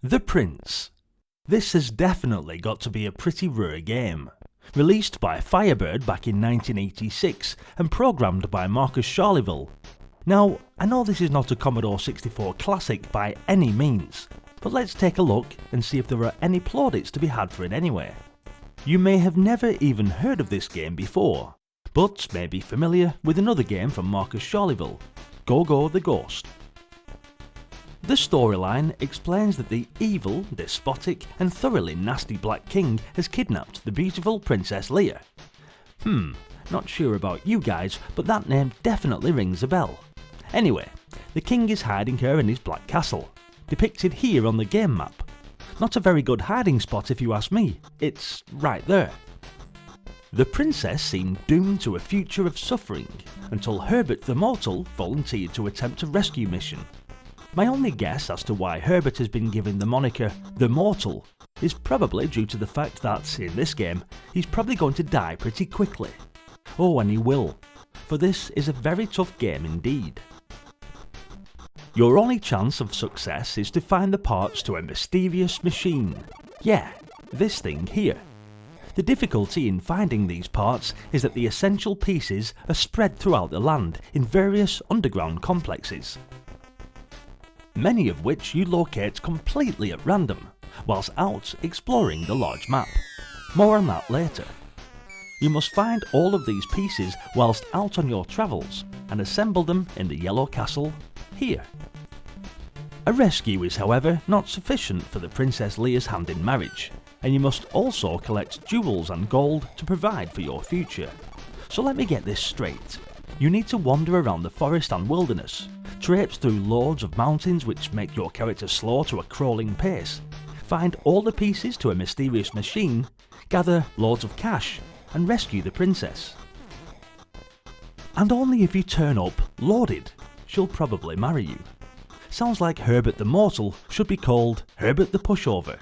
The Prince. This has definitely got to be a pretty rare game. Released by Firebird back in 1986 and programmed by Marcus Charleville. Now, I know this is not a Commodore 64 classic by any means, but let's take a look and see if there are any plaudits to be had for it anyway. You may have never even heard of this game before, but may be familiar with another game from Marcus Charleville, Go the Ghost. The storyline explains that the evil, despotic and thoroughly nasty Black King has kidnapped the beautiful Princess Leia. Not sure about you guys, but that name definitely rings a bell. Anyway, the king is hiding her in his black castle, depicted here on the game map. Not a very good hiding spot if you ask me, it's right there. The princess seemed doomed to a future of suffering until Herbert the Mortal volunteered to attempt a rescue mission. My only guess as to why Herbert has been given the moniker The Mortal is probably due to the fact that, in this game, he's probably going to die pretty quickly. Oh, and he will, for this is a very tough game indeed. Your only chance of success is to find the parts to a mysterious machine. Yeah, this thing here. The difficulty in finding these parts is that the essential pieces are spread throughout the land in various underground complexes, many of which you locate completely at random, whilst out exploring the large map. More on that later. You must find all of these pieces whilst out on your travels, and assemble them in the yellow castle here. A rescue is, however, not sufficient for the Princess Leia's hand in marriage, and you must also collect jewels and gold to provide for your future. So let me get this straight. You need to wander around the forest and wilderness, traipse through loads of mountains which make your character slow to a crawling pace, find all the pieces to a mysterious machine, gather loads of cash, and rescue the princess. And only if you turn up loaded, she'll probably marry you. Sounds like Herbert the Mortal should be called Herbert the Pushover.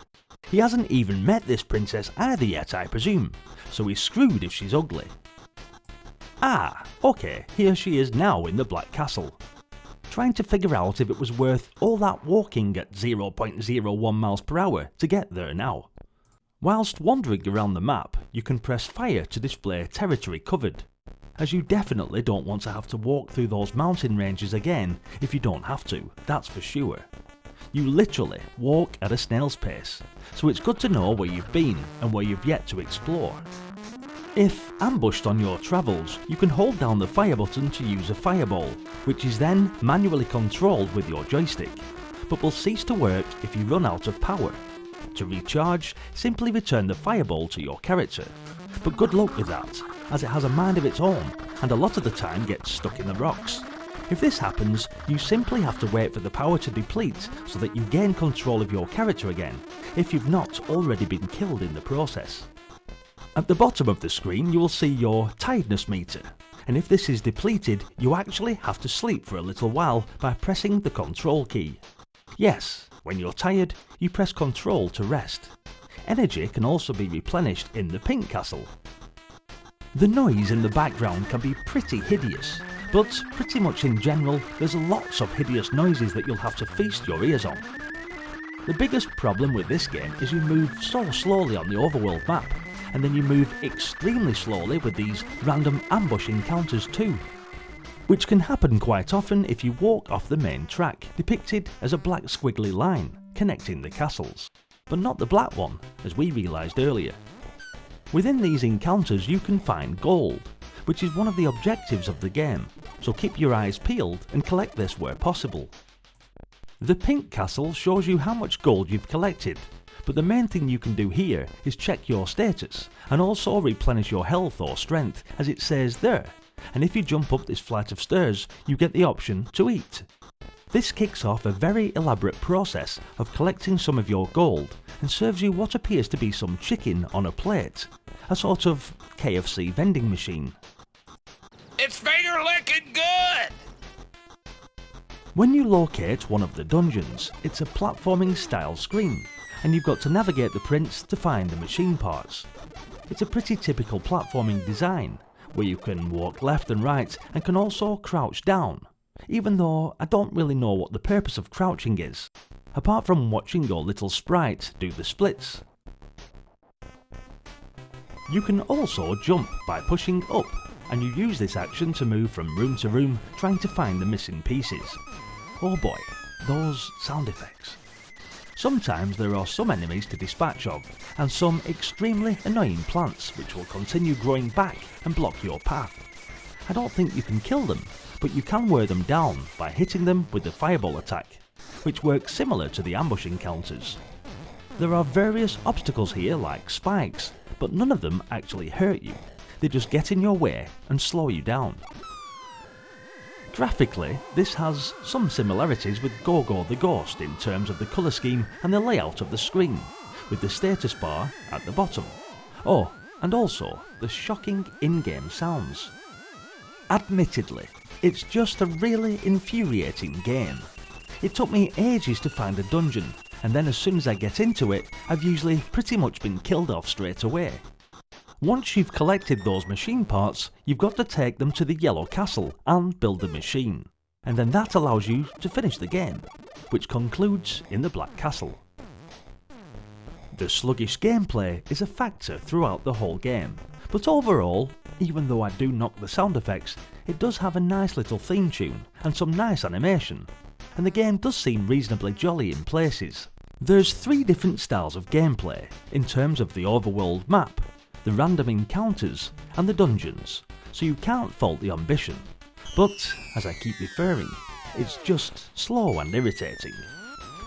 He hasn't even met this princess either yet, I presume, so he's screwed if she's ugly. Ah, okay, here she is now in the Black Castle. Trying to figure out if it was worth all that walking at 0.01 miles per hour to get there now. Whilst wandering around the map, you can press fire to display territory covered, as you definitely don't want to have to walk through those mountain ranges again if you don't have to, that's for sure. You literally walk at a snail's pace, so it's good to know where you've been and where you've yet to explore. If ambushed on your travels, you can hold down the fire button to use a fireball, which is then manually controlled with your joystick, but will cease to work if you run out of power. To recharge, simply return the fireball to your character, but good luck with that, as it has a mind of its own and a lot of the time gets stuck in the rocks. If this happens, you simply have to wait for the power to deplete so that you gain control of your character again, if you've not already been killed in the process. At the bottom of the screen you will see your tiredness meter, and if this is depleted you actually have to sleep for a little while by pressing the control key. Yes, when you're tired you press control to rest. Energy can also be replenished in the Pink Castle. The noise in the background can be pretty hideous, but pretty much in general there's lots of hideous noises that you'll have to feast your ears on. The biggest problem with this game is you move so slowly on the overworld map, and then you move extremely slowly with these random ambush encounters too, which can happen quite often if you walk off the main track, depicted as a black squiggly line connecting the castles, but not the black one, as we realised earlier. Within these encounters you can find gold, which is one of the objectives of the game, so keep your eyes peeled and collect this where possible. The Pink Castle shows you how much gold you've collected, but the main thing you can do here is check your status and also replenish your health or strength, as it says there, and if you jump up this flight of stairs you get the option to eat. This kicks off a very elaborate process of collecting some of your gold and serves you what appears to be some chicken on a plate, a sort of KFC vending machine. It's finger licking good! When you locate one of the dungeons, it's a platforming style screen, and you've got to navigate the prince to find the machine parts. It's a pretty typical platforming design, where you can walk left and right and can also crouch down, even though I don't really know what the purpose of crouching is. apart from watching your little sprite do the splits. You can also jump by pushing up, and you use this action to move from room to room trying to find the missing pieces. Oh boy, those sound effects. Sometimes there are some enemies to dispatch of, and some extremely annoying plants which will continue growing back and block your path. I don't think you can kill them, but you can wear them down by hitting them with the fireball attack, which works similar to the ambush encounters. There are various obstacles here like spikes, but none of them actually hurt you, they just get in your way and slow you down. Graphically, this has some similarities with Go-Go the Ghost in terms of the colour scheme and the layout of the screen, with the status bar at the bottom. Oh, and also the shocking in-game sounds. Admittedly, it's just a really infuriating game. It took me ages to find a dungeon, and then as soon as I get into it, I've usually pretty much been killed off straight away. Once you've collected those machine parts, you've got to take them to the yellow castle and build the machine, and then that allows you to finish the game, which concludes in the Black Castle. The sluggish gameplay is a factor throughout the whole game, but overall, even though I do knock the sound effects, it does have a nice little theme tune and some nice animation, and the game does seem reasonably jolly in places. There's 3 different styles of gameplay in terms of the overworld map, the random encounters and the dungeons, so you can't fault the ambition, but as I keep referring, it's just slow and irritating.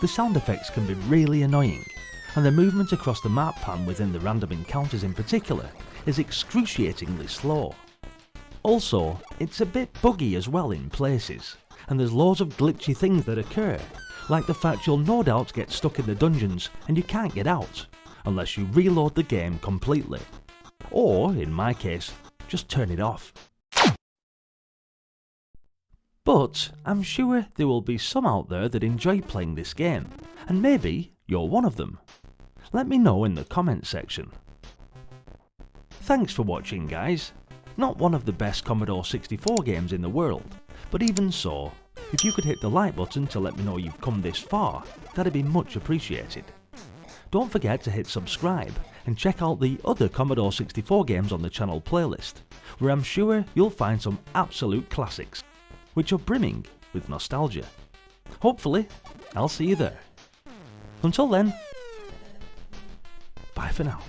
The sound effects can be really annoying, and the movement across the map and within the random encounters in particular is excruciatingly slow. Also, it's a bit buggy as well in places, and there's loads of glitchy things that occur, like the fact you'll no doubt get stuck in the dungeons and you can't get out, unless you reload the game completely. Or, in my case, just turn it off. But I'm sure there will be some out there that enjoy playing this game, and maybe you're one of them. Let me know in the comments section. Thanks for watching, guys. Not one of the best Commodore 64 games in the world, but even so, if you could hit the like button to let me know you've come this far, that'd be much appreciated. Don't forget to hit subscribe and check out the other Commodore 64 games on the channel playlist, where I'm sure you'll find some absolute classics, which are brimming with nostalgia. Hopefully, I'll see you there. Until then, bye for now.